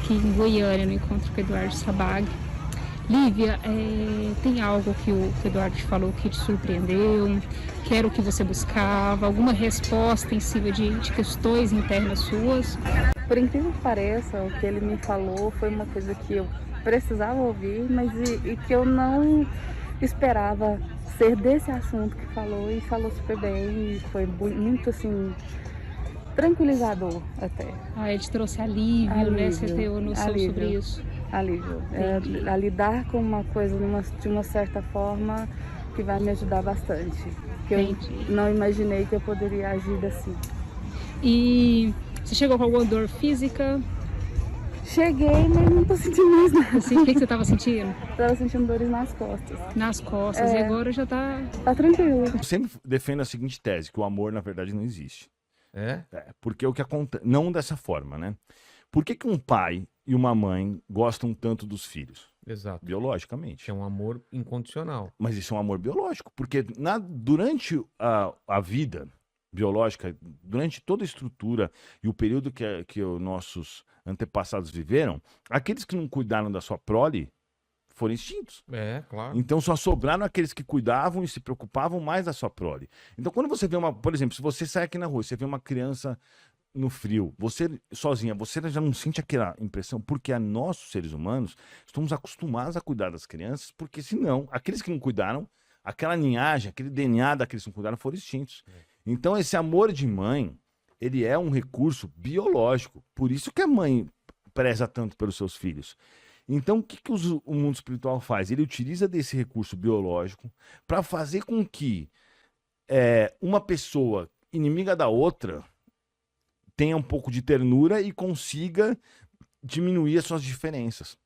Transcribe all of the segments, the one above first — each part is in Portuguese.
aqui em Goiânia, no encontro com o Eduardo Sabag. Lívia, tem algo que o Eduardo te falou que te surpreendeu? Que era o que você buscava? Alguma resposta em cima de questões internas suas? Por incrível que pareça, o que ele me falou foi uma coisa que eu precisava ouvir, mas e que eu não esperava ser desse assunto que falou, e falou super bem, e foi muito assim, tranquilizador até. Ah, ele te trouxe alívio, né? Você teve noção sobre Alívio, isso? alívio. Entendi. A lidar com uma coisa de uma certa forma que vai me ajudar bastante. Que eu Entendi. não imaginei que eu poderia agir assim. E você chegou com alguma dor física? Cheguei, mas não tô sentindo mais nada. Assim, o que você estava sentindo? Tava sentindo dores nas costas. Nas costas. E agora já tá... Tá tranquilo. Eu sempre defendo a seguinte tese, que o amor, na verdade, não existe. É? Porque o que acontece... Não dessa forma, né? Por que um pai e uma mãe gostam tanto dos filhos? Exato. Biologicamente. É um amor incondicional. Mas isso é um amor biológico, porque durante a vida biológica, durante toda a estrutura e o período que os nossos antepassados viveram, aqueles que não cuidaram da sua prole foram extintos. É, claro. Então só sobraram aqueles que cuidavam e se preocupavam mais da sua prole. Então quando você vê por exemplo, se você sai aqui na rua e você vê uma criança no frio, você sozinha, você já não sente aquela impressão, porque nós, seres humanos, estamos acostumados a cuidar das crianças, porque senão, aqueles que não cuidaram, aquela linhagem, aquele DNA daqueles que não cuidaram foram extintos. Então esse amor de mãe, ele é um recurso biológico, por isso que a mãe preza tanto pelos seus filhos. Então, o que o mundo espiritual faz? Ele utiliza desse recurso biológico para fazer com que uma pessoa inimiga da outra tenha um pouco de ternura e consiga diminuir as suas diferenças.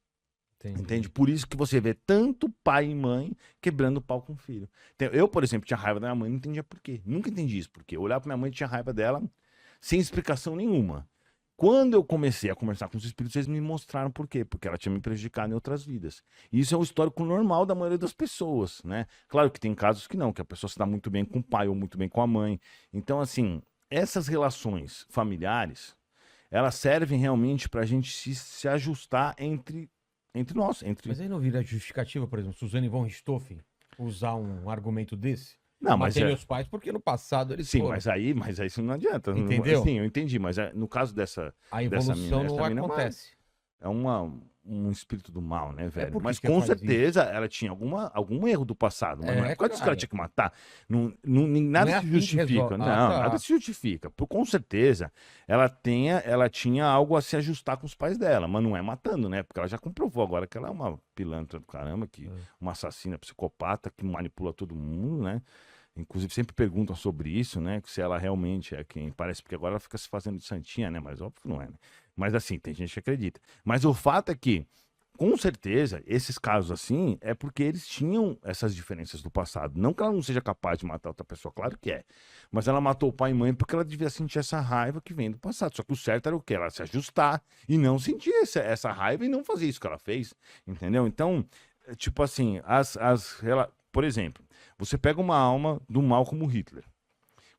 Entendi. Entende? Por isso que você vê tanto pai e mãe quebrando o pau com o filho. Então, eu, por exemplo, tinha raiva da minha mãe, não entendia por quê. Nunca entendi isso, porque eu olhava pra minha mãe e tinha raiva dela sem explicação nenhuma. Quando eu comecei a conversar com os espíritos, eles me mostraram por quê. Porque ela tinha me prejudicado em outras vidas. E isso é um histórico normal da maioria das pessoas, né? Claro que tem casos que não, que a pessoa se dá muito bem com o pai ou muito bem com a mãe. Então, assim, essas relações familiares, elas servem realmente pra gente se ajustar entre nós. Mas aí não vira justificativa, por exemplo, Suzane von Richthofen usar um argumento desse? Não, mas Matei meus pais porque no passado eles sim, foram. mas aí isso não adianta. Entendeu? Sim, eu entendi, mas no caso dessa A dessa evolução mina, não essa mina acontece. é um espírito do mal, né, velho? por que Mas que com faz certeza ela tinha algum erro do passado. Mas não é por causa disso que ela cara. tinha que matar. Nada Não é se assim que justifica. resolve. Não, Tá. nada se justifica. Com certeza ela tinha algo a se ajustar com os pais dela, mas não é matando, né? Porque ela já comprovou agora que ela é uma pilantra do caramba, uma assassina, psicopata, que manipula todo mundo, né? Inclusive, sempre perguntam sobre isso, né? Se ela realmente é quem parece, porque agora ela fica se fazendo de santinha, né? Mas óbvio que não é, né? Mas assim, tem gente que acredita. Mas o fato é que, com certeza, esses casos assim, é porque eles tinham essas diferenças do passado. Não que ela não seja capaz de matar outra pessoa, claro que é. Mas ela matou o pai e mãe porque ela devia sentir essa raiva que vem do passado. Só que o certo era o quê? Ela se ajustar e não sentir essa raiva e não fazer isso que ela fez, entendeu? Então, tipo assim, por exemplo, você pega uma alma do mal como Hitler.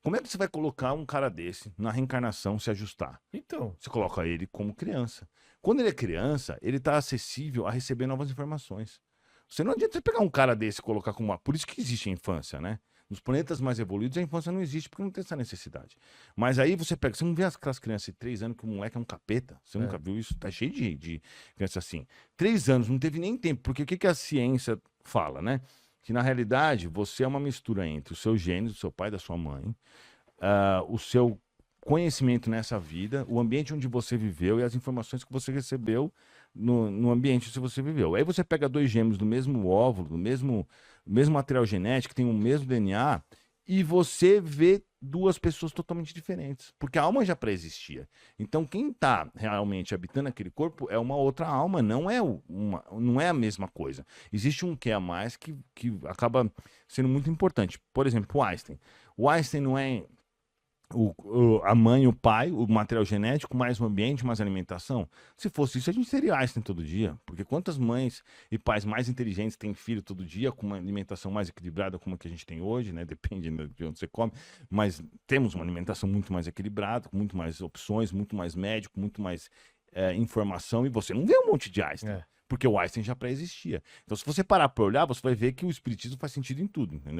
Como é que você vai colocar um cara desse na reencarnação se ajustar? Então. Você coloca ele como criança. Quando ele é criança, ele está acessível a receber novas informações. Você não adianta você pegar um cara desse e colocar como uma... Por isso que existe a infância, né? Nos planetas mais evoluídos, a infância não existe porque não tem essa necessidade. Mas aí você pega... Você não vê aquelas crianças de 3 anos que o moleque é um capeta? Você nunca viu isso? Tá cheio de criança assim. 3 anos, não teve nem tempo. Porque o que a ciência fala, né? Que na realidade você é uma mistura entre os seus genes, do seu pai e da sua mãe, o seu conhecimento nessa vida, o ambiente onde você viveu e as informações que você recebeu no ambiente onde você viveu. Aí você pega 2 gêmeos do mesmo óvulo, do mesmo material genético, que tem o mesmo DNA, e você vê 2 pessoas totalmente diferentes, porque a alma já pré-existia. Então quem está realmente habitando aquele corpo é uma outra alma, não é a mesma coisa. Existe um que é a mais que acaba sendo muito importante. Por exemplo, o Einstein. O Einstein não é a mãe e o pai, o material genético, mais o ambiente, mais a alimentação. Se fosse isso, a gente teria Einstein todo dia. Porque quantas mães e pais mais inteligentes têm filho todo dia, com uma alimentação mais equilibrada como a que a gente tem hoje, né? Depende de onde você come. Mas temos uma alimentação muito mais equilibrada, com muito mais opções, muito mais médico, muito mais informação e você não vê um monte de Einstein. É. Porque o Einstein já pré-existia. Então, se você parar pra olhar, você vai ver que o espiritismo faz sentido em tudo, entendeu?